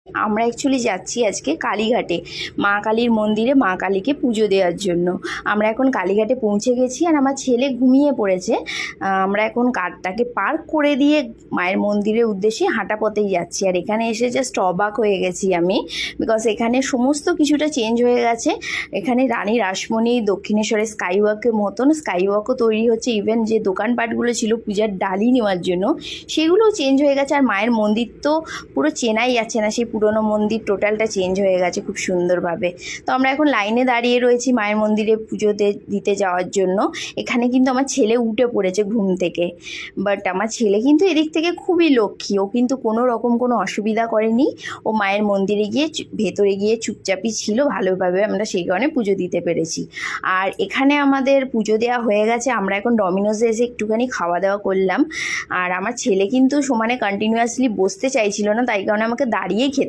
আমরা অ্যাকচুয়ালি যাচ্ছি আজকে কালীঘাটে, মা কালীর মন্দিরে মা কালীকে পুজো দেওয়ার জন্য। আমরা এখন কালীঘাটে পৌঁছে গেছি আর আমার ছেলে ঘুমিয়ে পড়েছে। আমরা এখন কারটাকে পার্ক করে দিয়ে মায়ের মন্দিরের উদ্দেশ্যে হাঁটা পথেই যাচ্ছি। আর এখানে এসে জাস্ট অবাক হয়ে গেছি আমি, বিকজ এখানে সমস্ত কিছুটা চেঞ্জ হয়ে গেছে। এখানে রানী রাসমণি দক্ষিণেশ্বরের স্কাইওয়াকের মতন স্কাইওয়াকও তৈরি হচ্ছে। ইভেন যে দোকানপাটগুলো ছিল পূজার ডালি নেওয়ার জন্য সেগুলোও চেঞ্জ হয়ে গেছে। আর মায়ের মন্দির তো পুরো চেনাই যাচ্ছে না, সেই পুরনো মন্দির টোটালটা চেঞ্জ হয়ে গেছে খুব সুন্দরভাবে। তো আমরা এখন লাইনে দাঁড়িয়ে রয়েছি মায়ের মন্দিরে পুজোতে দিতে যাওয়ার জন্য। এখানে কিন্তু আমার ছেলে উঠে পড়েছে ঘুম থেকে, বাট আমার ছেলে কিন্তু এদিক থেকে খুবই লক্ষ্মী, ও কিন্তু কোনো রকম কোনো অসুবিধা করেনি। ও মায়ের মন্দিরে গিয়ে ভেতরে গিয়ে চুপচাপই ছিল, ভালোভাবে আমরা সেই কারণে পুজো দিতে পেরেছি। আর এখানে আমাদের পুজো দেওয়া হয়ে গেছে, আমরা এখন ডমিনোসে এসে একটুখানি খাওয়া দাওয়া করলাম। আর আমার ছেলে কিন্তু সমানে কন্টিনিউয়াসলি বসতে চাইছিল না, তাই কারণে আমাকে দাঁড়িয়েই খেতে